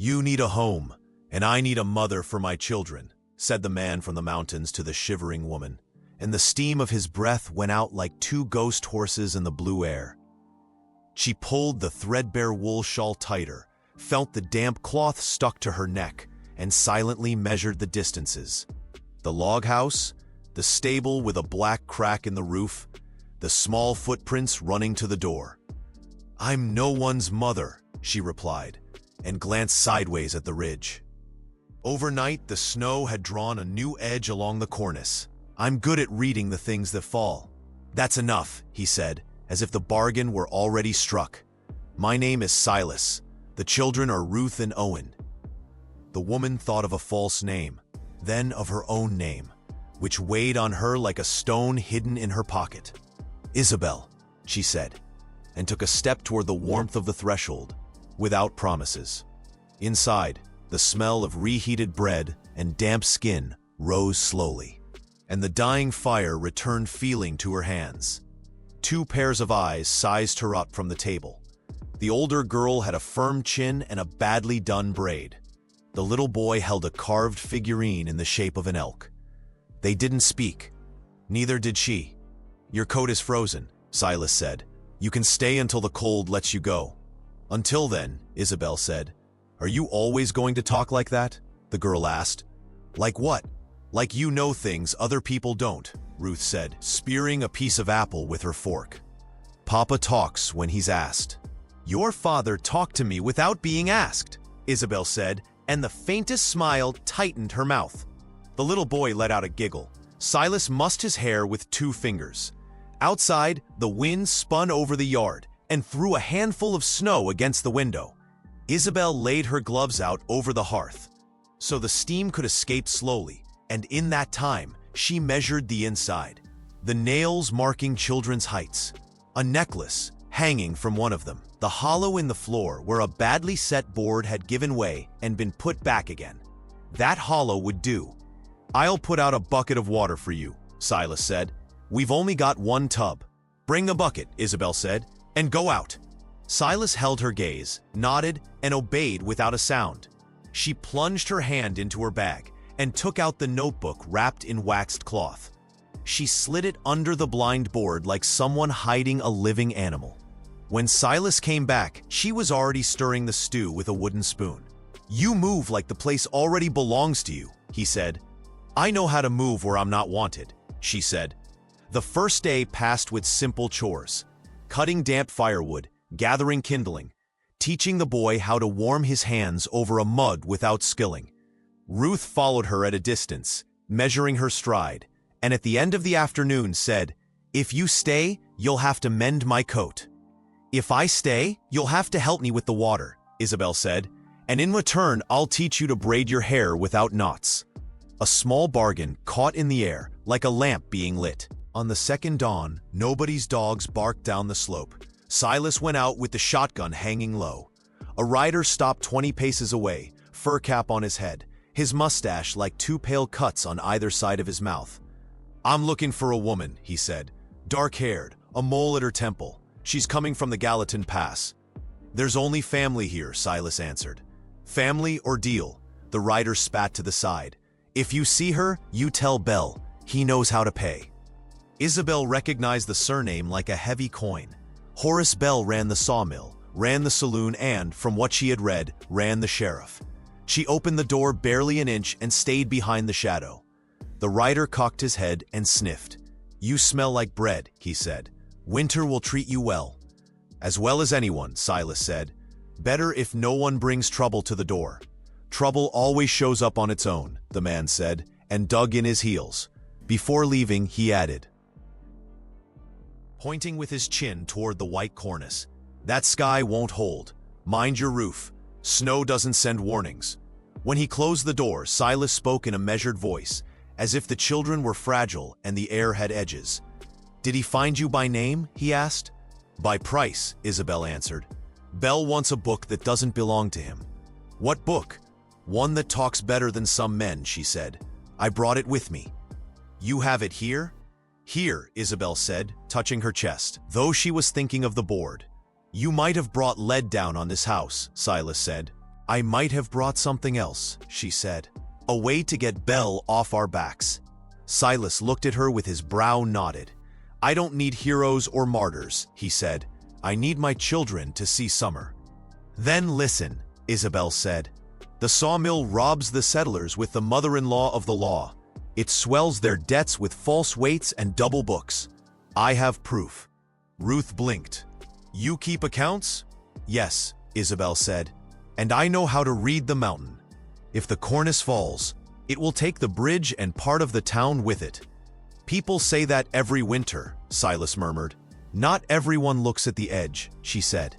"You need a home, and I need a mother for my children," said the man from the mountains to the shivering woman, and the steam of his breath went out like two ghost horses in the blue air. She pulled the threadbare wool shawl tighter, felt the damp cloth stuck to her neck, and silently measured the distances. The log house, the stable with a black crack in the roof, the small footprints running to the door. "I'm no one's mother," she replied, and glanced sideways at the ridge. Overnight, the snow had drawn a new edge along the cornice. "I'm good at reading the things that fall." "That's enough," he said, as if the bargain were already struck. "My name is Silas. The children are Ruth and Owen." The woman thought of a false name, then of her own name, which weighed on her like a stone hidden in her pocket. "Isabel," she said, and took a step toward the warmth of the threshold, without promises. Inside, the smell of reheated bread and damp skin rose slowly, and the dying fire returned feeling to her hands. Two pairs of eyes sized her up from the table. The older girl had a firm chin and a badly done braid. The little boy held a carved figurine in the shape of an elk. They didn't speak. Neither did she. "Your coat is frozen," Silas said. "You can stay until the cold lets you go." "Until then," Isabel said. "Are you always going to talk like that?" the girl asked. "Like what?" "Like you know things other people don't," Ruth said, spearing a piece of apple with her fork. "Papa talks when he's asked." "Your father talked to me without being asked," Isabel said, and the faintest smile tightened her mouth. The little boy let out a giggle. Silas mussed his hair with 2 fingers. Outside, the wind spun over the yard and threw a handful of snow against the window. Isabel laid her gloves out over the hearth, so the steam could escape slowly, and in that time, she measured the inside, the nails marking children's heights, a necklace hanging from one of them, the hollow in the floor where a badly set board had given way and been put back again. That hollow would do. "I'll put out a bucket of water for you," Silas said. "We've only got 1 tub." "Bring a bucket," Isabel said, "and go out." Silas held her gaze, nodded, and obeyed without a sound. She plunged her hand into her bag and took out the notebook wrapped in waxed cloth. She slid it under the blind board like someone hiding a living animal. When Silas came back, she was already stirring the stew with a wooden spoon. "You move like the place already belongs to you," he said. "I know how to move where I'm not wanted," she said. The first day passed with simple chores: cutting damp firewood, gathering kindling, teaching the boy how to warm his hands over a mug without skilling. Ruth followed her at a distance, measuring her stride, and at the end of the afternoon said, "If you stay, you'll have to mend my coat." "If I stay, you'll have to help me with the water," Isabel said, "and in return, I'll teach you to braid your hair without knots." A small bargain caught in the air, like a lamp being lit. On the second dawn, nobody's dogs barked down the slope. Silas went out with the shotgun hanging low. A rider stopped 20 paces away, fur cap on his head, his mustache like 2 pale cuts on either side of his mouth. "I'm looking for a woman," he said. "Dark-haired, a mole at her temple. She's coming from the Gallatin Pass." "There's only family here," Silas answered. "Family or deal," the rider spat to the side. "If you see her, you tell Bell. He knows how to pay." Isabel recognized the surname like a heavy coin. Horace Bell ran the sawmill, ran the saloon, and, from what she had read, ran the sheriff. She opened the door barely an inch and stayed behind the shadow. The rider cocked his head and sniffed. "You smell like bread," he said. "Winter will treat you well." "As well as anyone," Silas said. "Better if no one brings trouble to the door." "Trouble always shows up on its own," the man said, and dug in his heels. Before leaving, he added, pointing with his chin toward the white cornice, "That sky won't hold. Mind your roof. Snow doesn't send warnings." When he closed the door, Silas spoke in a measured voice, as if the children were fragile and the air had edges. "Did he find you by name?" he asked. "By price," Isabel answered. "Bell wants a book that doesn't belong to him." "What book?" "One that talks better than some men," she said. "I brought it with me." "You have it here?" "Here," Isabel said, touching her chest, though she was thinking of the board. "You might have brought lead down on this house," Silas said. I might have brought something else, she said. A way to get Belle off our backs. Silas looked at her with his brow knotted. I don't need heroes or martyrs, he said. I need my children to see summer. Then listen, Isabel said. The sawmill robs the settlers with the mother-in-law of the law. It swells their debts with false weights and double books. I have proof. Ruth blinked. You keep accounts? Yes, Isabel said. And I know how to read the mountain. If the cornice falls, it will take the bridge and part of the town with it. People say that every winter, Silas murmured. Not everyone looks at the edge, she said.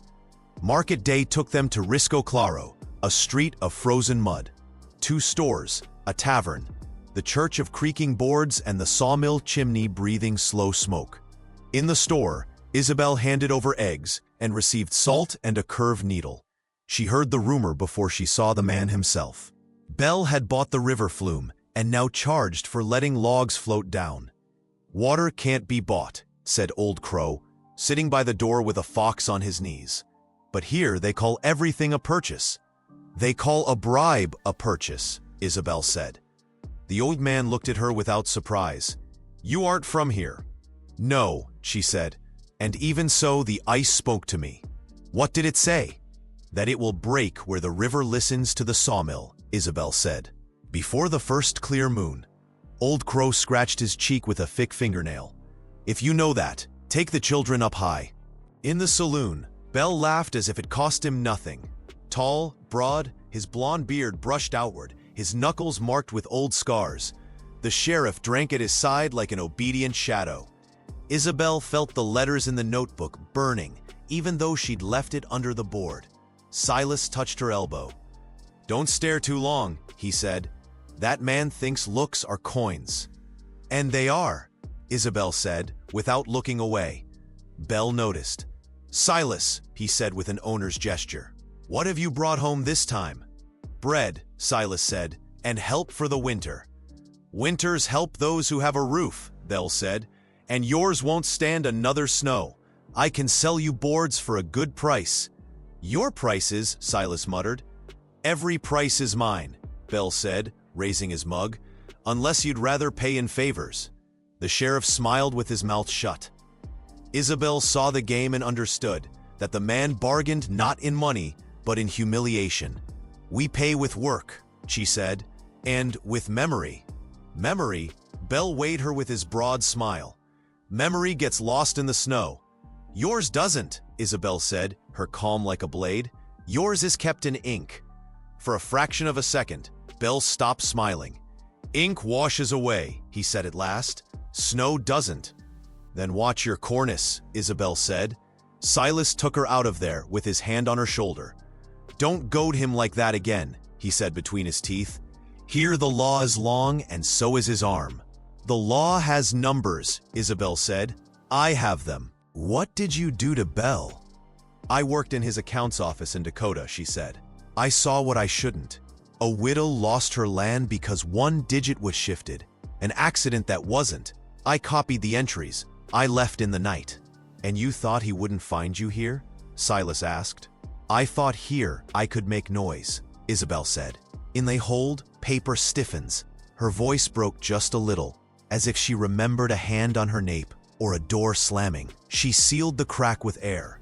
Market day took them to Risco Claro, a street of frozen mud. 2 stores, a tavern, the church of creaking boards and the sawmill chimney breathing slow smoke. In the store, Isabel handed over eggs and received salt and a curved needle. She heard the rumor before she saw the man himself. Belle had bought the river flume and now charged for letting logs float down. Water can't be bought, said Old Crow, sitting by the door with a fox on his knees. But here they call everything a purchase. They call a bribe a purchase, Isabel said. The old man looked at her without surprise. You aren't from here. No, she said, and even so the ice spoke to me. What did it say? That it will break where the river listens to the sawmill, Isabel said. Before the first clear moon. Old Crow scratched his cheek with a thick fingernail. If you know that, take the children up high. In the saloon, Belle laughed as if it cost him nothing. Tall, broad, his blonde beard brushed outward, his knuckles marked with old scars. The sheriff drank at his side like an obedient shadow. Isabel felt the letters in the notebook burning, even though she'd left it under the board. Silas touched her elbow. Don't stare too long, he said. That man thinks looks are coins. And they are, Isabel said, without looking away. Belle noticed. Silas, he said with an owner's gesture. What have you brought home this time? Bread, Silas said, and help for the winter. Winters help those who have a roof, Belle said, and yours won't stand another snow. I can sell you boards for a good price. Your prices, Silas muttered. Every price is mine, Belle said, raising his mug, unless you'd rather pay in favors. The sheriff smiled with his mouth shut. Isabel saw the game and understood that the man bargained not in money, but in humiliation. We pay with work, she said, and with memory. Memory? Belle weighed her with his broad smile. Memory gets lost in the snow. Yours doesn't, Isabel said, her calm like a blade. Yours is kept in ink. For a fraction of a second, Belle stopped smiling. Ink washes away, he said at last. Snow doesn't. Then watch your cornice, Isabel said. Silas took her out of there with his hand on her shoulder. Don't goad him like that again, he said between his teeth. Here the law is long and so is his arm. The law has numbers, Isabel said. I have them. What did you do to Belle? I worked in his accounts office in Dakota, she said. I saw what I shouldn't. A widow lost her land because one digit was shifted. An accident that wasn't. I copied the entries. I left in the night. And you thought he wouldn't find you here? Silas asked. I thought here I could make noise, Isabel said. In they hold, paper stiffens. Her voice broke just a little, as if she remembered a hand on her nape or a door slamming. She sealed the crack with air.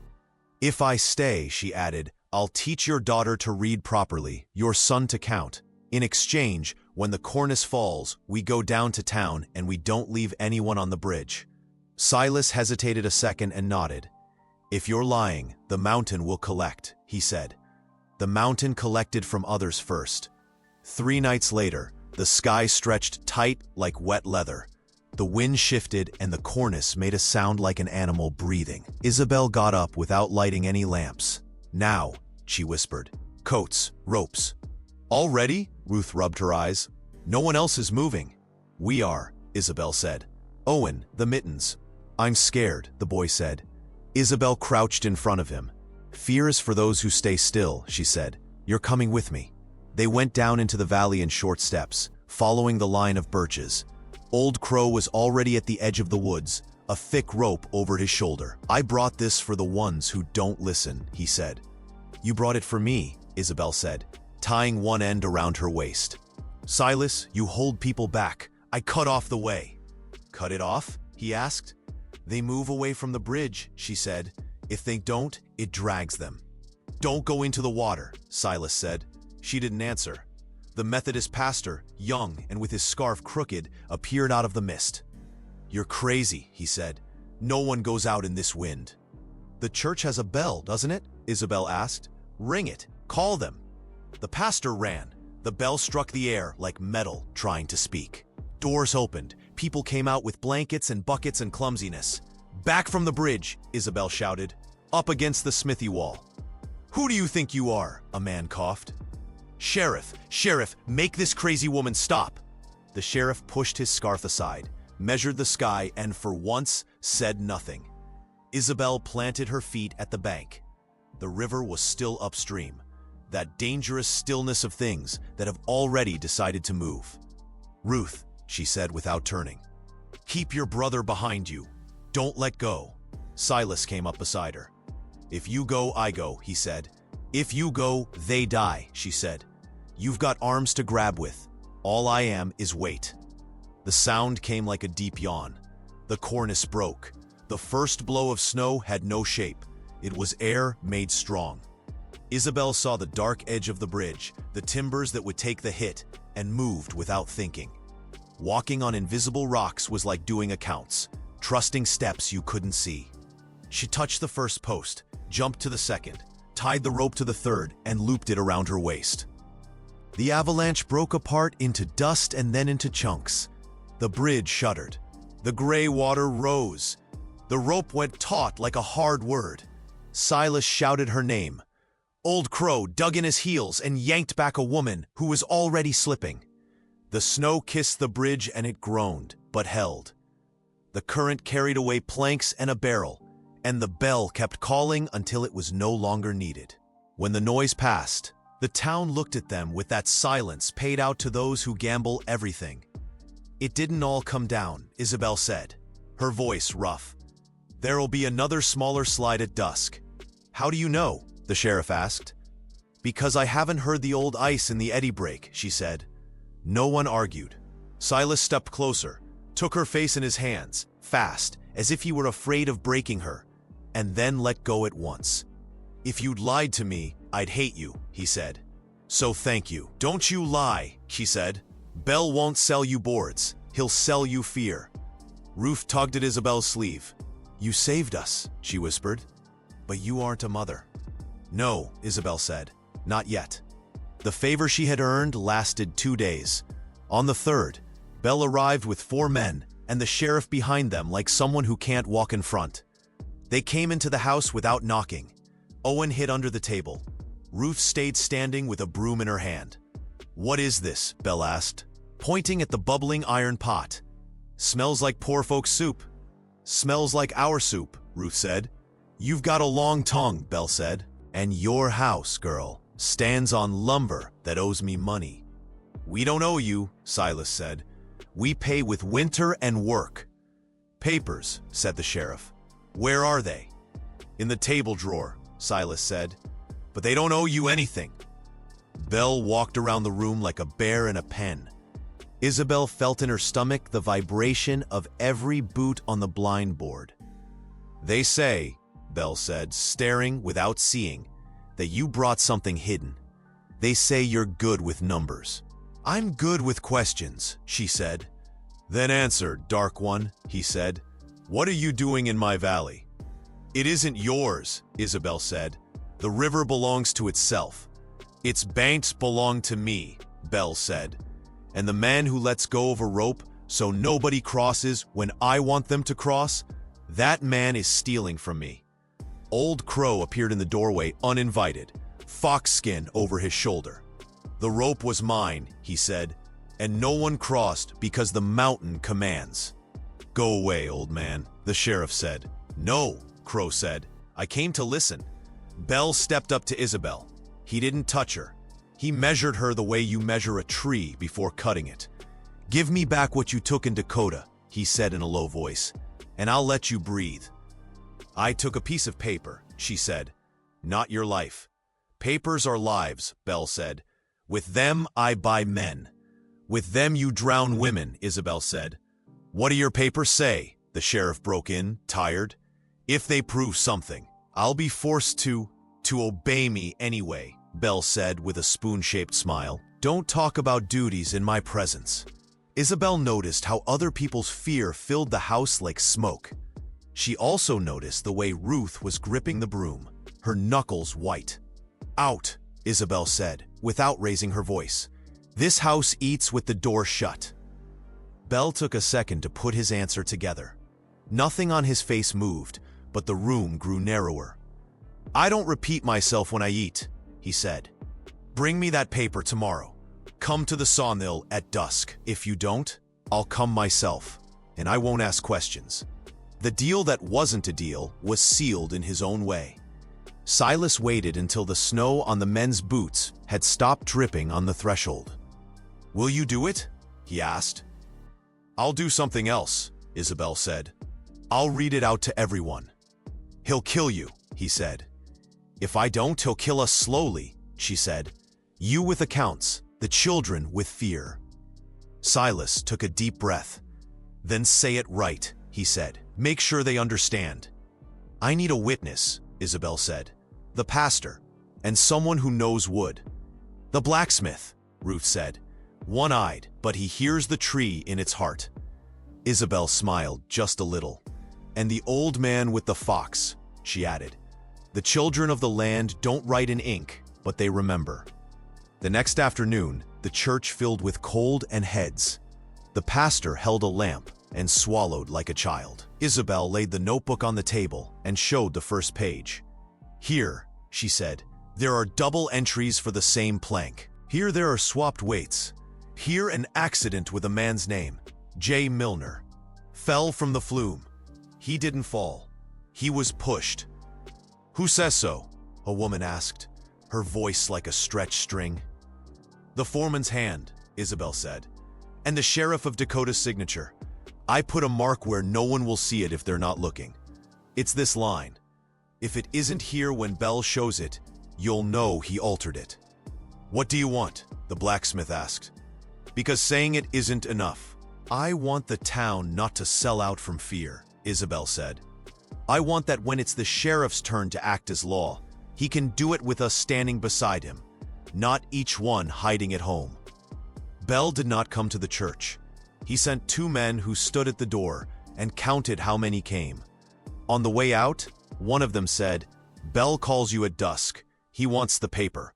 If I stay, she added, I'll teach your daughter to read properly, your son to count. In exchange, when the cornice falls, we go down to town and we don't leave anyone on the bridge. Silas hesitated a second and nodded. If you're lying, the mountain will collect, he said. The mountain collected from others first. 3 nights later, the sky stretched tight like wet leather. The wind shifted and the cornice made a sound like an animal breathing. Isabel got up without lighting any lamps. Now, she whispered. Coats, ropes. All ready? Ruth rubbed her eyes. No one else is moving. We are, Isabel said. Owen, the mittens. I'm scared, the boy said. Isabel crouched in front of him. Fear is for those who stay still, she said. You're coming with me. They went down into the valley in short steps, following the line of birches. Old Crow was already at the edge of the woods, a thick rope over his shoulder. I brought this for the ones who don't listen, he said. You brought it for me, Isabel said. tying one end around her waist. "Silas, you hold people back. I cut off the way." "Cut it off?" he asked. "They move away from the bridge," she said. "If they don't, it drags them." "Don't go into the water," Silas said. She didn't answer. The Methodist pastor, young and with his scarf crooked, appeared out of the mist. "You're crazy," he said. "No one goes out in this wind." "The church has a bell, doesn't it?" Isabel asked. "Ring it. Call them." The pastor ran. The bell struck the air like metal trying to speak. Doors opened. People came out with blankets and buckets and clumsiness. "Back from the bridge," Isabel shouted. "Up against the smithy wall." "Who do you think you are?" a man coughed. Sheriff, make this crazy woman stop." The sheriff pushed his scarf aside, measured the sky, and for once said nothing. Isabel planted her feet at the bank. The river was still upstream, that dangerous stillness of things that have already decided to move. "Ruth," she said without turning, "keep your brother behind you. Don't let go." Silas came up beside her. "If you go, I go," he said. "If you go, they die," she said. "You've got arms to grab with. All I am is weight." The sound came like a deep yawn. The cornice broke. The first blow of snow had no shape. It was air made strong. Isabel saw the dark edge of the bridge, the timbers that would take the hit, and moved without thinking. Walking on invisible rocks was like doing accounts, trusting steps you couldn't see. She touched the first post, jumped to the second, tied the rope to the third, and looped it around her waist. The avalanche broke apart into dust and then into chunks. The bridge shuddered. The gray water rose. The rope went taut like a hard word. Silas shouted her name. Old Crow dug in his heels and yanked back a woman who was already slipping. The snow kissed the bridge and it groaned, but held. The current carried away planks and a barrel, and the bell kept calling until it was no longer needed. When the noise passed, the town looked at them with that silence paid out to those who gamble everything. "It didn't all come down," Isabel said, her voice rough. "There'll be another smaller slide at dusk." "How do you know?" the sheriff asked. "Because I haven't heard the old ice in the eddy break," she said. No one argued. Silas stepped closer, took her face in his hands, fast, as if he were afraid of breaking her, and then let go at once. "If you'd lied to me, I'd hate you," he said. "So thank you." "Don't you lie," she said. "Bell won't sell you boards. He'll sell you fear." Ruth tugged at Isabel's sleeve. "You saved us," she whispered. "But you aren't a mother." "No," Isabel said. "Not yet." The favor she had earned lasted 2 days. On the third, Bell arrived with 4 men, and the sheriff behind them like someone who can't walk in front. They came into the house without knocking. Owen hid under the table. Ruth stayed standing with a broom in her hand. "What is this?" Bell asked, pointing at the bubbling iron pot. "Smells like poor folks' soup." "Smells like our soup," Ruth said. "You've got a long tongue," Bell said. "And your house, girl, stands on lumber that owes me money." "We don't owe you," Silas said. "We pay with winter and work." "Papers," said the sheriff. "Where are they?" "In the table drawer," Silas said. "But they don't owe you anything." Bell walked around the room like a bear in a pen. Isabel felt in her stomach the vibration of every boot on the blind board. "They say," Bell said, staring without seeing, "that you brought something hidden. They say you're good with numbers." "I'm good with questions," she said. "Then answer, Dark One," he said. "What are you doing in my valley?" "It isn't yours," Isabel said. "The river belongs to itself." "Its banks belong to me," Bell said. "And the man who lets go of a rope so nobody crosses when I want them to cross, that man is stealing from me." Old Crow appeared in the doorway uninvited, fox skin over his shoulder. "The rope was mine," he said, "and no one crossed because the mountain commands." "Go away, old man," the sheriff said. "No," Crow said. "I came to listen." Bell stepped up to Isabel. He didn't touch her. He measured her the way you measure a tree before cutting it. "Give me back what you took in Dakota," he said in a low voice, "and I'll let you breathe." "I took a piece of paper," she said. "Not your life." "Papers are lives," Bell said. With them, I buy men. With them, you drown women, Isabel said. What do your papers say? The sheriff broke in, tired. If they prove something, I'll be forced to obey me anyway, Belle said with a spoon-shaped smile. Don't talk about duties in my presence. Isabel noticed how other people's fear filled the house like smoke. She also noticed the way Ruth was gripping the broom, her knuckles white. Out, Isabel said, without raising her voice. This house eats with the door shut. Belle took a second to put his answer together. Nothing on his face moved, but the room grew narrower. I don't repeat myself when I eat, he said. Bring me that paper tomorrow. Come to the sawmill at dusk. If you don't, I'll come myself, and I won't ask questions. The deal that wasn't a deal was sealed in his own way. Silas waited until the snow on the men's boots had stopped dripping on the threshold. Will you do it? He asked. I'll do something else, Isabel said. I'll read it out to everyone. He'll kill you, he said. If I don't, he'll kill us slowly, she said. You with accounts, the children with fear. Silas took a deep breath. Then say it right, he said. Make sure they understand. I need a witness, Isabel said. The pastor, and someone who knows wood. The blacksmith, Ruth said. One-eyed, but he hears the tree in its heart. Isabel smiled just a little. And the old man with the fox, she added. The children of the land don't write in ink, but they remember. The next afternoon, the church filled with cold and heads. The pastor held a lamp and swallowed like a child. Isabel laid the notebook on the table and showed the first page. Here, she said, there are double entries for the same plank. Here there are swapped weights. Here an accident with a man's name, J. Milner. Fell from the flume. He didn't fall. He was pushed. Who says so? A woman asked, her voice like a stretched string. The foreman's hand, Isabel said, and the sheriff of Dakota's signature. I put a mark where no one will see it if they're not looking. It's this line. If it isn't here when Belle shows it, you'll know he altered it. What do you want? The blacksmith asked. Because saying it isn't enough. I want the town not to sell out from fear, Isabel said. I want that when it's the sheriff's turn to act as law, he can do it with us standing beside him, not each one hiding at home. Belle did not come to the church. He sent 2 men who stood at the door and counted how many came. On the way out, one of them said, Belle calls you at dusk. He wants the paper.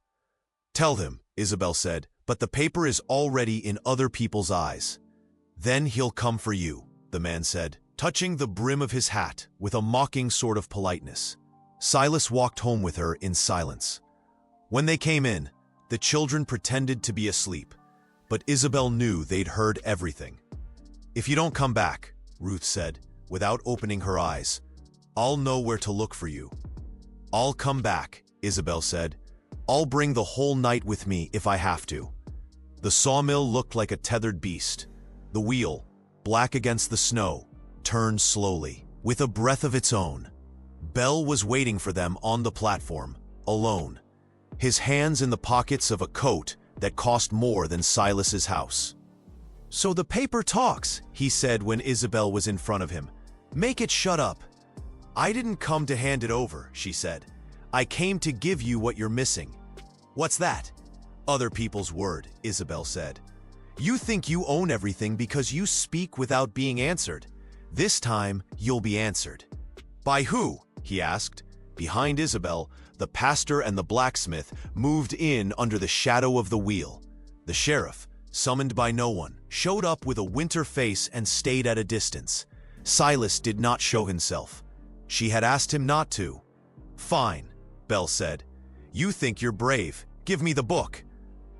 Tell him, Isabel said, but the paper is already in other people's eyes. Then he'll come for you, the man said, touching the brim of his hat with a mocking sort of politeness. Silas walked home with her in silence. When they came in, the children pretended to be asleep, but Isabel knew they'd heard everything. If you don't come back, Ruth said, without opening her eyes, I'll know where to look for you. I'll come back, Isabel said. I'll bring the whole night with me if I have to. The sawmill looked like a tethered beast. The wheel, black against the snow, turned slowly, with a breath of its own. Belle was waiting for them on the platform, alone, his hands in the pockets of a coat that cost more than Silas's house. So the paper talks, he said when Isabel was in front of him. Make it shut up. I didn't come to hand it over, she said. I came to give you what you're missing. What's that? Other people's word, Isabel said. You think you own everything because you speak without being answered. This time, you'll be answered. By who? He asked. Behind Isabel, the pastor and the blacksmith moved in under the shadow of the wheel. The sheriff, summoned by no one, showed up with a winter face and stayed at a distance. Silas did not show himself. She had asked him not to. Fine, Belle said. You think you're brave. Give me the book.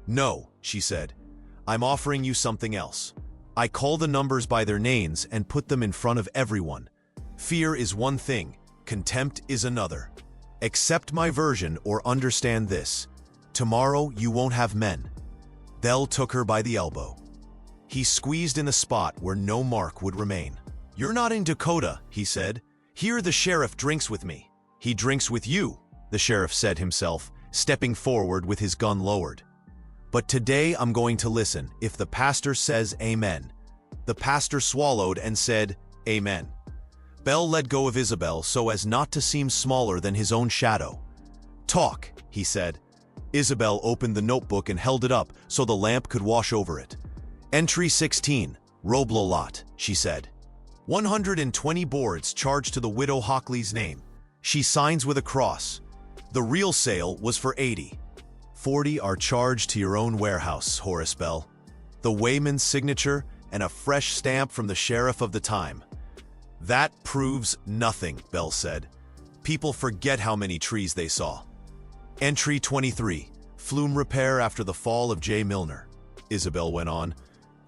No, she said. I'm offering you something else. I call the numbers by their names and put them in front of everyone. Fear is one thing, contempt is another. Accept my version or understand this. Tomorrow you won't have men. Belle took her by the elbow. He squeezed in a spot where no mark would remain. You're not in Dakota, he said. Here the sheriff drinks with me. He drinks with you, the sheriff said himself, stepping forward with his gun lowered. But today I'm going to listen if the pastor says amen. The pastor swallowed and said, amen. Bell let go of Isabel so as not to seem smaller than his own shadow. Talk, he said. Isabel opened the notebook and held it up so the lamp could wash over it. Entry 16, Roblo lot, she said. 120 boards charged to the widow Hockley's name. She signs with a cross. The real sale was for 80. 40 are charged to your own warehouse, Horace Bell. The weighman's signature and a fresh stamp from the sheriff of the time. That proves nothing, Bell said. People forget how many trees they saw. Entry 23, flume repair after the fall of J. Milner, Isabel went on.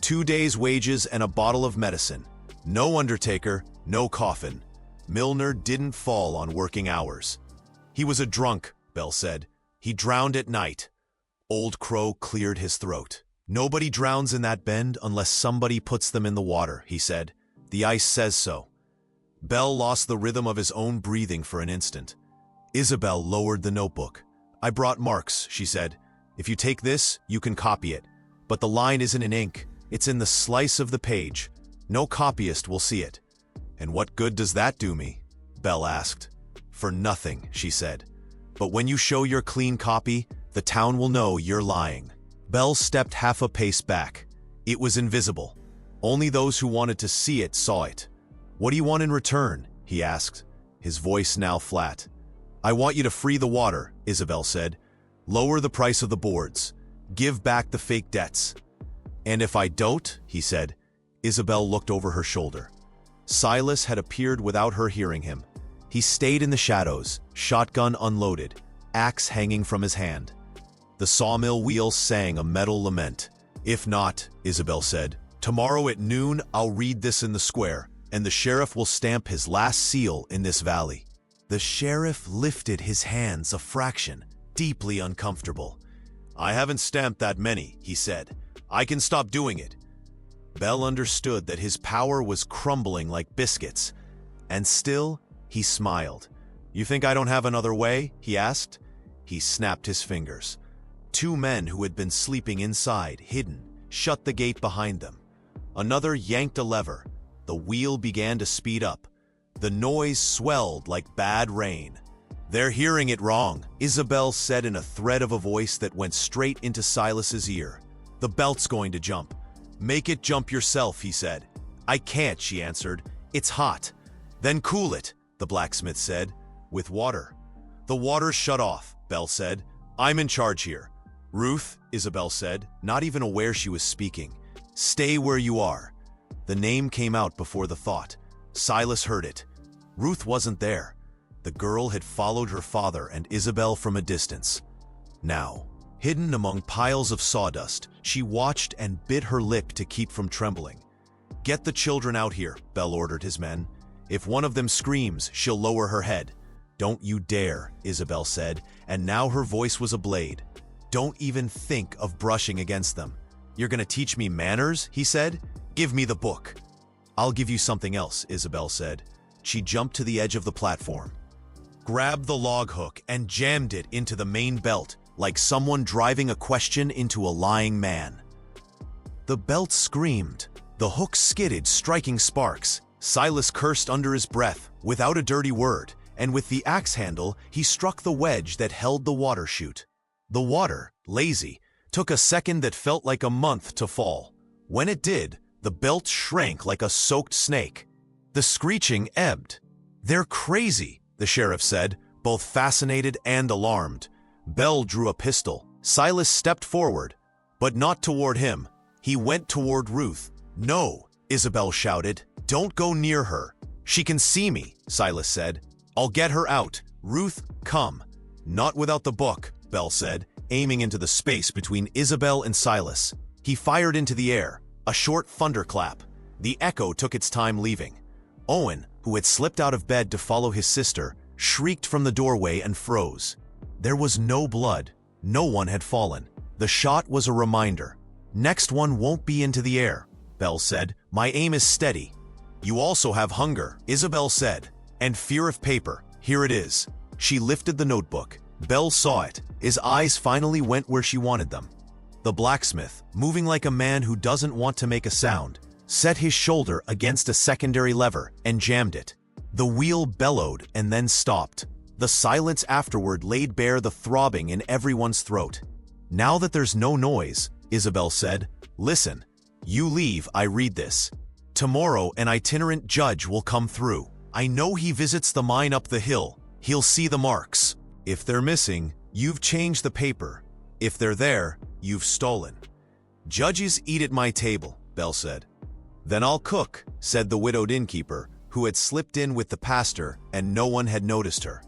2 days' wages and a bottle of medicine. No undertaker, no coffin. Milner didn't fall on working hours. He was a drunk, Bell said. He drowned at night. Old Crow cleared his throat. Nobody drowns in that bend unless somebody puts them in the water, he said. The ice says so. Bell lost the rhythm of his own breathing for an instant. Isabel lowered the notebook. I brought marks, she said. If you take this, you can copy it. But the line isn't in ink. It's in the slice of the page. No copyist will see it. And what good does that do me? Bell asked. For nothing, she said. But when you show your clean copy, the town will know you're lying. Bell stepped half a pace back. It was invisible. Only those who wanted to see it saw it. What do you want in return? He asked, his voice now flat. I want you to free the water, Isabel said. Lower the price of the boards. Give back the fake debts. And if I don't, he said. Isabel looked over her shoulder. Silas had appeared without her hearing him. He stayed in the shadows, shotgun unloaded, axe hanging from his hand. The sawmill wheels sang a metal lament. If not, Isabel said, tomorrow at noon I'll read this in the square, and the sheriff will stamp his last seal in this valley. The sheriff lifted his hands a fraction, deeply uncomfortable. I haven't stamped that many, he said. I can stop doing it. Bell understood that his power was crumbling like biscuits, and still he smiled. You think I don't have another way? He asked. He snapped his fingers. 2 men who had been sleeping inside, hidden, shut the gate behind them. Another yanked a lever. The wheel began to speed up. The noise swelled like bad rain. They're hearing it wrong, Isabel said in a thread of a voice that went straight into Silas's ear. The belt's going to jump. Make it jump yourself, he said. I can't, she answered. It's hot. Then cool it, the blacksmith said, with water. The water's shut off, Bell said. I'm in charge here. Ruth, Isabel said, not even aware she was speaking. Stay where you are. The name came out before the thought. Silas heard it. Ruth wasn't there. The girl had followed her father and Isabel from a distance. Now, hidden among piles of sawdust, she watched and bit her lip to keep from trembling. Get the children out here, Bell ordered his men. If one of them screams, she'll lower her head. Don't you dare, Isabel said, and now her voice was a blade. Don't even think of brushing against them. You're gonna teach me manners, he said. Give me the book. I'll give you something else, Isabel said. She jumped to the edge of the platform, grabbed the log hook and jammed it into the main belt, like someone driving a question into a lying man. The belt screamed. The hook skidded, striking sparks. Silas cursed under his breath, without a dirty word, and with the axe handle, he struck the wedge that held the water chute. The water, lazy, took a second that felt like a month to fall. When it did, the belt shrank like a soaked snake. The screeching ebbed. They're crazy, the sheriff said, both fascinated and alarmed. Bell drew a pistol. Silas stepped forward, but not toward him. He went toward Ruth. No, Isabel shouted. Don't go near her. She can see me, Silas said. I'll get her out. Ruth, come. Not without the book, Bell said, aiming into the space between Isabel and Silas. He fired into the air, a short thunderclap. The echo took its time leaving. Owen, who had slipped out of bed to follow his sister, shrieked from the doorway and froze. There was no blood. No one had fallen. The shot was a reminder. Next one won't be into the air, Bell said. My aim is steady. You also have hunger, Isabel said, and fear of paper. Here it is. She lifted the notebook. Bell saw it. His eyes finally went where she wanted them. The blacksmith, moving like a man who doesn't want to make a sound, set his shoulder against a secondary lever and jammed it. The wheel bellowed and then stopped. The silence afterward laid bare the throbbing in everyone's throat. "Now that there's no noise," Isabel said, "listen. You leave, I read this. Tomorrow an itinerant judge will come through. I know he visits the mine up the hill. He'll see the marks. If they're missing, you've changed the paper. If they're there, you've stolen. Judges eat at my table," Belle said. "Then I'll cook," said the widowed innkeeper, who had slipped in with the pastor and no one had noticed her.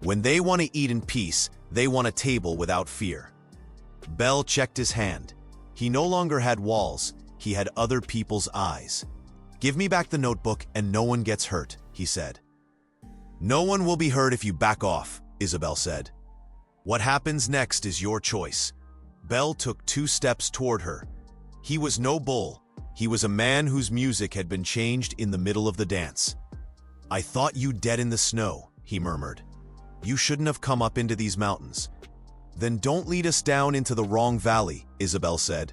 "When they want to eat in peace, they want a table without fear." Belle checked his hand. He no longer had walls, he had other people's eyes. "Give me back the notebook and no one gets hurt," he said. "No one will be hurt if you back off," Isabel said. "What happens next is your choice." Belle took 2 steps toward her. He was no bull. He was a man whose music had been changed in the middle of the dance. "I thought you dead in the snow," he murmured. "You shouldn't have come up into these mountains." "Then don't lead us down into the wrong valley," Isabel said,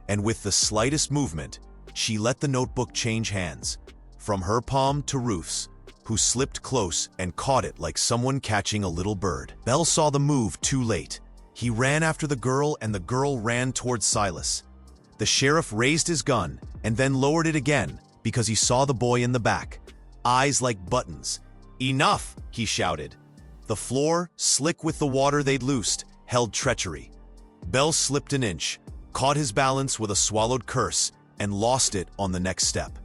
and with the slightest movement, she let the notebook change hands, from her palm to Ruth's, who slipped close and caught it like someone catching a little bird. Belle saw the move too late. He ran after the girl and the girl ran towards Silas. The sheriff raised his gun and then lowered it again because he saw the boy in the back, eyes like buttons. "Enough!" he shouted. The floor, slick with the water they'd loosed, held treachery. Belle slipped an inch, caught his balance with a swallowed curse, and lost it on the next step.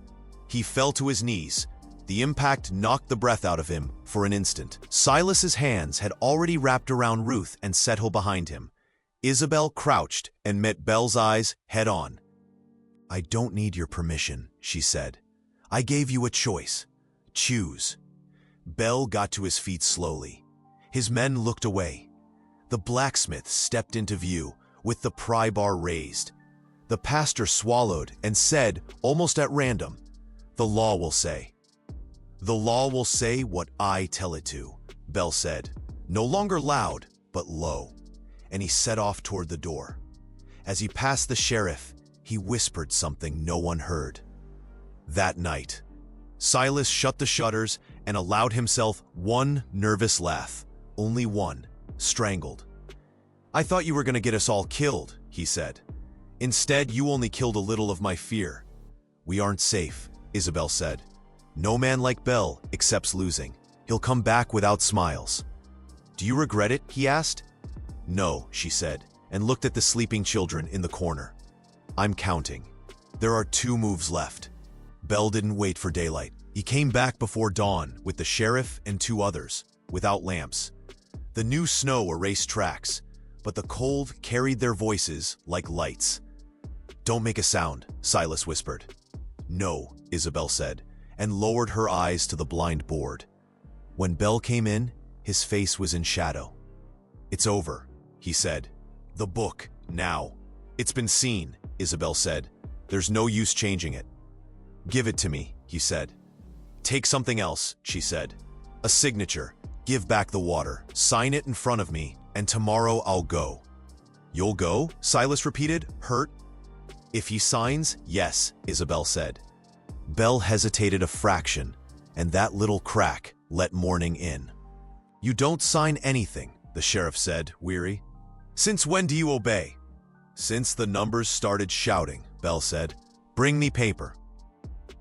He fell to his knees. The impact knocked the breath out of him for an instant. Silas's hands had already wrapped around Ruth and Settle behind him. Isabel crouched and met Belle's eyes head on. "I don't need your permission," she said. "I gave you a choice. Choose." Belle got to his feet slowly. His men looked away. The blacksmith stepped into view, with the pry bar raised. The pastor swallowed and said, almost at random, "The law will say." "The law will say what I tell it to," Belle said, no longer loud, but low, and he set off toward the door. As he passed the sheriff, he whispered something no one heard. That night, Silas shut the shutters and allowed himself one nervous laugh, only one, strangled. "I thought you were going to get us all killed," he said. "Instead, you only killed a little of my fear." "We aren't safe," Isabel said. "No man like Belle accepts losing. He'll come back without smiles." "Do you regret it?" he asked. "No," she said, and looked at the sleeping children in the corner. "I'm counting. There are 2 moves left." Belle didn't wait for daylight. He came back before dawn with the sheriff and 2 others, without lamps. The new snow erased tracks, but the cold carried their voices like lights. "Don't make a sound," Silas whispered. "No," Isabel said, and lowered her eyes to the blind board. When Belle came in, his face was in shadow. "It's over," he said. "The book, now. It's been seen," Isabel said. "There's no use changing it." "Give it to me," he said. "Take something else," she said. "A signature. Give back the water. Sign it in front of me, and tomorrow I'll go." "You'll go?" Silas repeated, hurt. "If he signs, yes," Isabel said. Belle hesitated a fraction, and that little crack let morning in. "You don't sign anything," the sheriff said, weary. "Since when do you obey?" "Since the numbers started shouting," Belle said. "Bring me paper."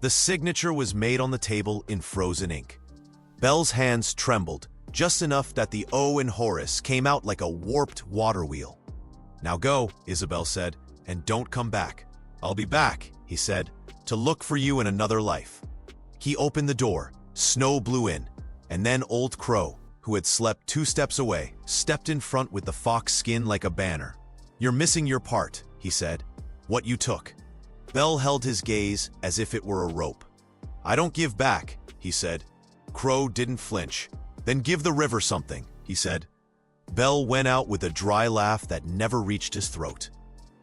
The signature was made on the table in frozen ink. Belle's hands trembled, just enough that the O in Horace came out like a warped water wheel. "Now go," Isabel said, "and don't come back." "I'll be back," he said, "to look for you in another life." He opened the door, snow blew in, and then Old Crow, who had slept 2 steps away, stepped in front with the fox skin like a banner. "You're missing your part," he said. "What you took." Belle held his gaze as if it were a rope. "I don't give back," he said. Crow didn't flinch. "Then give the river something," he said. Belle went out with a dry laugh that never reached his throat.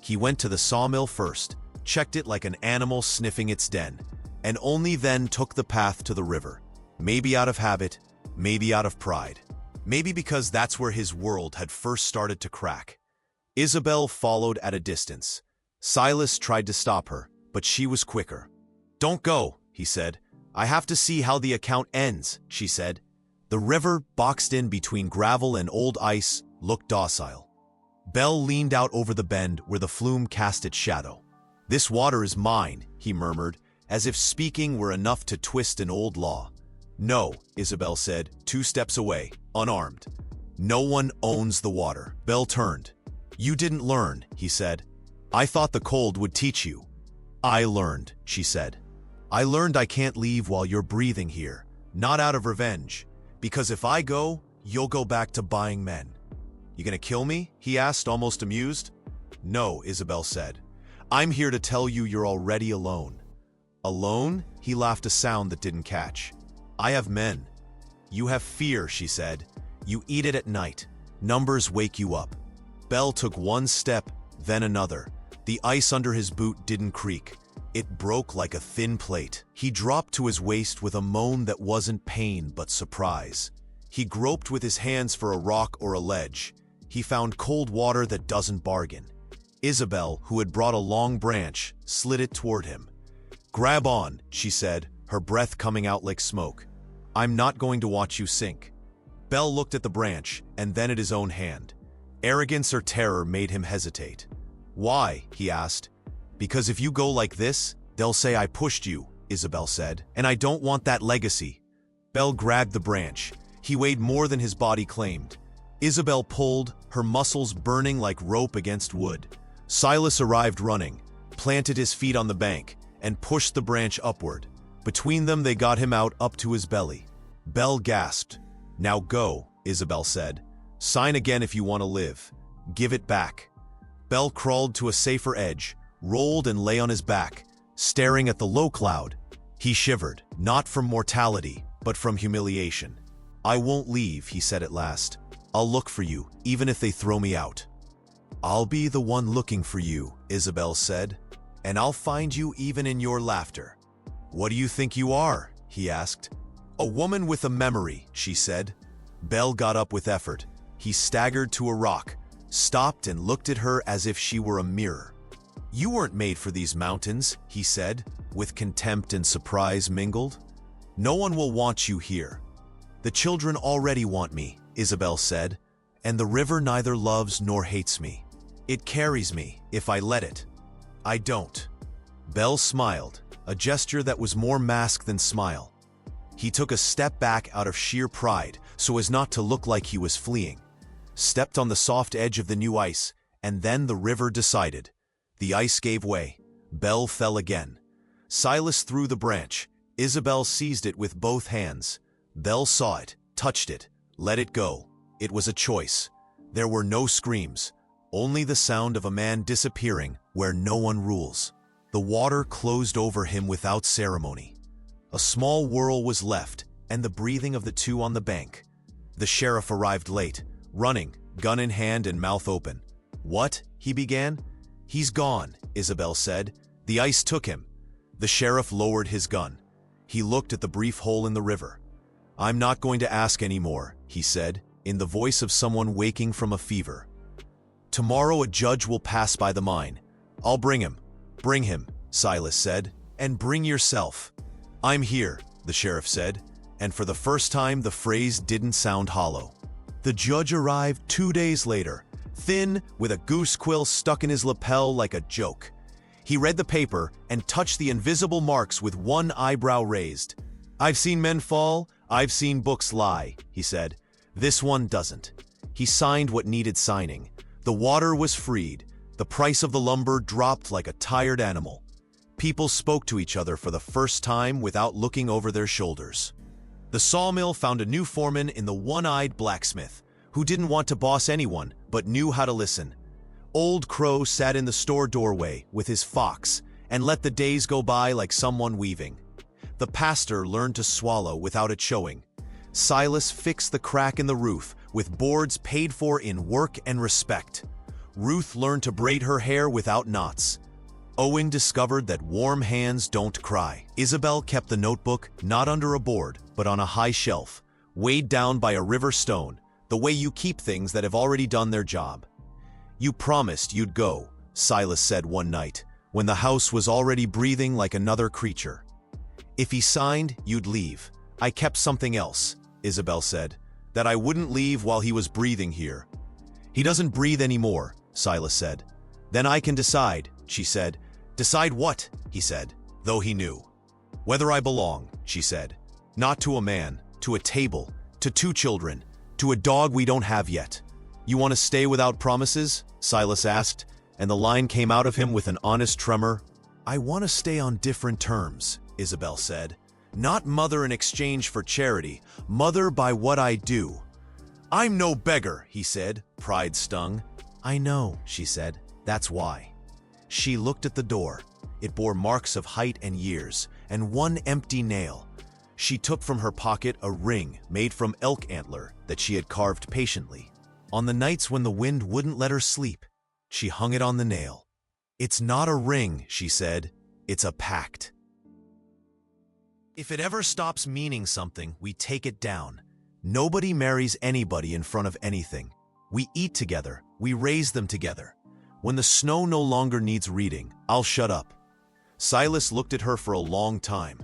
He went to the sawmill first, checked it like an animal sniffing its den, and only then took the path to the river. Maybe out of habit, maybe out of pride, maybe because that's where his world had first started to crack. Isabel followed at a distance. Silas tried to stop her, but she was quicker. "Don't go," he said. "I have to see how the account ends," she said. The river, boxed in between gravel and old ice, looked docile. Bell leaned out over the bend where the flume cast its shadow. "This water is mine," he murmured, as if speaking were enough to twist an old law. "No," Isabel said, 2 steps away, unarmed. "No one owns the water." Bell turned. "You didn't learn," he said. "I thought the cold would teach you." "I learned," she said. "I learned I can't leave while you're breathing here, not out of revenge, because if I go, you'll go back to buying men." "You gonna kill me?" he asked, almost amused. "No," Isabel said. "I'm here to tell you you're already alone." "Alone?" He laughed, a sound that didn't catch. "I have men." "You have fear," she said. "You eat it at night. Numbers wake you up." Bell took 1 step, then another. The ice under his boot didn't creak. It broke like a thin plate. He dropped to his waist with a moan that wasn't pain but surprise. He groped with his hands for a rock or a ledge. He found cold water that doesn't bargain. Isabel, who had brought a long branch, slid it toward him. "Grab on," she said, her breath coming out like smoke. "I'm not going to watch you sink." Bell looked at the branch and then at his own hand. Arrogance or terror made him hesitate. "Why?" he asked. "Because if you go like this, they'll say I pushed you," Isabel said, "and I don't want that legacy." Bell grabbed the branch. He weighed more than his body claimed. Isabel pulled, her muscles burning like rope against wood. Silas arrived running, planted his feet on the bank, and pushed the branch upward. Between them, they got him out up to his belly. Bell gasped. "Now go," Isabel said. "Sign again if you want to live. Give it back." Bell crawled to a safer edge, rolled and lay on his back, staring at the low cloud. He shivered, not from mortality, but from humiliation. "I won't leave," he said at last. "I'll look for you, even if they throw me out." "I'll be the one looking for you," Isabel said, "and I'll find you even in your laughter." "What do you think you are?" he asked. "A woman with a memory," she said. Bell got up with effort. He staggered to a rock, stopped and looked at her as if she were a mirror. "You weren't made for these mountains," he said, with contempt and surprise mingled. "No one will want you here." "The children already want me," Isabel said, "and the river neither loves nor hates me. It carries me, if I let it." "I don't." Bell smiled, a gesture that was more mask than smile. He took a step back out of sheer pride, so as not to look like he was fleeing. Stepped on the soft edge of the new ice, and then the river decided. The ice gave way. Bell fell again. Silas threw the branch. Isabel seized it with both hands. Bell saw it, touched it, let it go. It was a choice. There were no screams, only the sound of a man disappearing where no one rules. The water closed over him without ceremony. A small whirl was left, and the breathing of the 2 on the bank. The sheriff arrived late, running, gun in hand and mouth open. "What?" he began. "He's gone," Isabel said. "The ice took him." The sheriff lowered his gun. He looked at the brief hole in the river. "I'm not going to ask anymore," he said, in the voice of someone waking from a fever. "Tomorrow a judge will pass by the mine. I'll bring him." "Bring him," Silas said, "and bring yourself." "I'm here," the sheriff said, and for the first time the phrase didn't sound hollow. The judge arrived 2 days later, thin, with a goose quill stuck in his lapel like a joke. He read the paper and touched the invisible marks with one eyebrow raised. "I've seen men fall, I've seen books lie," he said. "This one doesn't." He signed what needed signing. The water was freed. The price of the lumber dropped like a tired animal. People spoke to each other for the first time without looking over their shoulders. The sawmill found a new foreman in the one-eyed blacksmith, who didn't want to boss anyone but knew how to listen. Old Crow sat in the store doorway with his fox and let the days go by like someone weaving. The pastor learned to swallow without it showing. Silas fixed the crack in the roof with boards paid for in work and respect. Ruth learned to braid her hair without knots. Owen discovered that warm hands don't cry. Isabel kept the notebook not under a board, but on a high shelf, weighed down by a river stone, the way you keep things that have already done their job. You promised you'd go, Silas said one night, when the house was already breathing like another creature. If he signed, you'd leave. I kept something else, Isabel said, that I wouldn't leave while he was breathing here. He doesn't breathe anymore, Silas said. Then I can decide, she said. Decide what? He said, though he knew. Whether I belong, she said. Not to a man, to a table, to 2 children, to a dog we don't have yet. You want to stay without promises? Silas asked, and the line came out of him with an honest tremor. I want to stay on different terms, Isabel said. Not mother in exchange for charity, mother by what I do. I'm no beggar, he said, pride stung. I know, she said. That's why. She looked at the door. It bore marks of height and years, and one empty nail. She took from her pocket a ring made from elk antler that she had carved patiently. On the nights when the wind wouldn't let her sleep, she hung it on the nail. It's not a ring, she said. It's a pact. If it ever stops meaning something, we take it down. Nobody marries anybody in front of anything. We eat together. We raise them together. When the snow no longer needs reading, I'll shut up. Silas looked at her for a long time.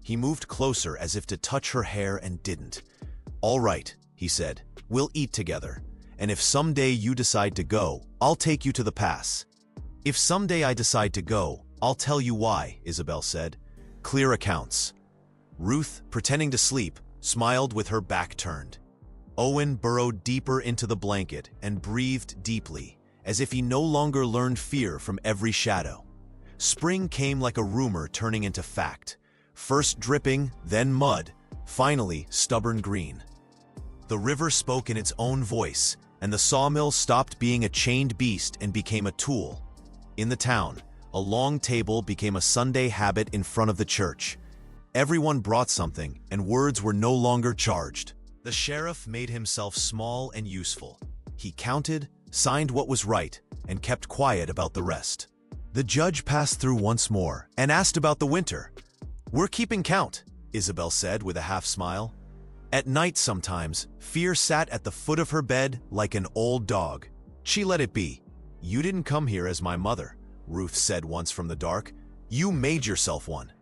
He moved closer as if to touch her hair and didn't. All right, he said. We'll eat together. And if someday you decide to go, I'll take you to the pass. If someday I decide to go, I'll tell you why, Isabel said. Clear accounts. Ruth, pretending to sleep, smiled with her back turned. Owen burrowed deeper into the blanket and breathed deeply, as if he no longer learned fear from every shadow. Spring came like a rumor turning into fact. First dripping, then mud, finally stubborn green. The river spoke in its own voice, and the sawmill stopped being a chained beast and became a tool. In the town, a long table became a Sunday habit in front of the church. Everyone brought something, and words were no longer charged. The sheriff made himself small and useful. He counted, signed what was right, and kept quiet about the rest. The judge passed through once more and asked about the winter. We're keeping count, Isabel said with a half smile. At night sometimes, fear sat at the foot of her bed like an old dog. She let it be. You didn't come here as my mother, Ruth said once from the dark. You made yourself one.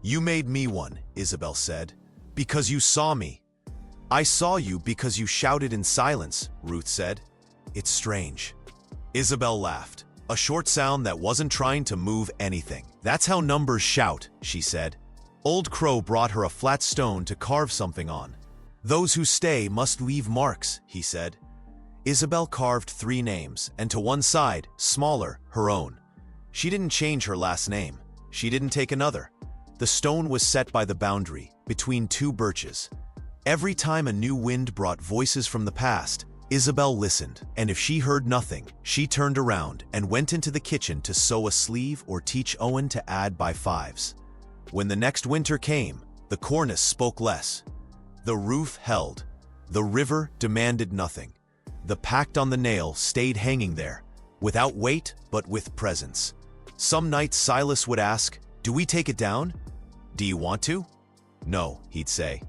You made me one, Isabel said, because you saw me. I saw you because you shouted in silence, Ruth said. It's strange. Isabel laughed, a short sound that wasn't trying to move anything. That's how numbers shout, she said. Old Crow brought her a flat stone to carve something on. Those who stay must leave marks, he said. Isabel carved 3 names, and to one side, smaller, her own. She didn't change her last name. She didn't take another. The stone was set by the boundary, between 2 birches. Every time a new wind brought voices from the past, Isabel listened, and if she heard nothing, she turned around and went into the kitchen to sew a sleeve or teach Owen to add by 5s. When the next winter came, the cornice spoke less. The roof held. The river demanded nothing. The pact on the nail stayed hanging there, without weight but with presence. Some nights Silas would ask, "Do we take it down? Do you want to?" "No," he'd say.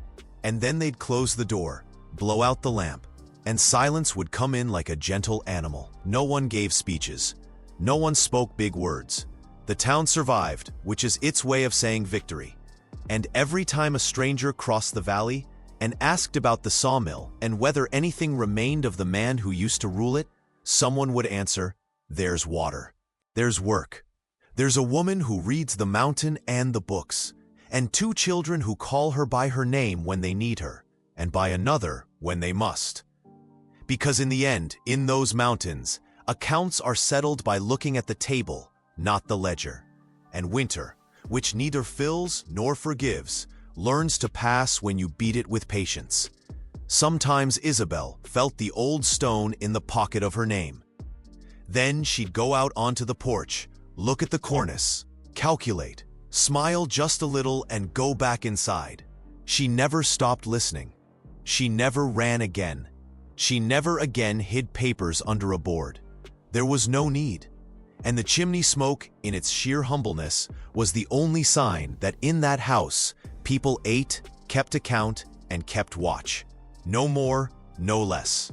And then they'd close the door, blow out the lamp, and silence would come in like a gentle animal. No one gave speeches. No one spoke big words. The town survived, which is its way of saying victory. And every time a stranger crossed the valley and asked about the sawmill and whether anything remained of the man who used to rule it, someone would answer, "There's water. There's work. There's a woman who reads the mountain and the books, and 2 children who call her by her name when they need her, and by another when they must." Because in the end, in those mountains, accounts are settled by looking at the table, not the ledger. And winter, which neither fills nor forgives, learns to pass when you beat it with patience. Sometimes Isabel felt the old stone in the pocket of her name. Then she'd go out onto the porch, look at the cornice, calculate, smile just a little and go back inside. She never stopped listening. She never ran again. She never again hid papers under a board. There was no need. And the chimney smoke, in its sheer humbleness, was the only sign that in that house, people ate, kept account, and kept watch. No more, no less.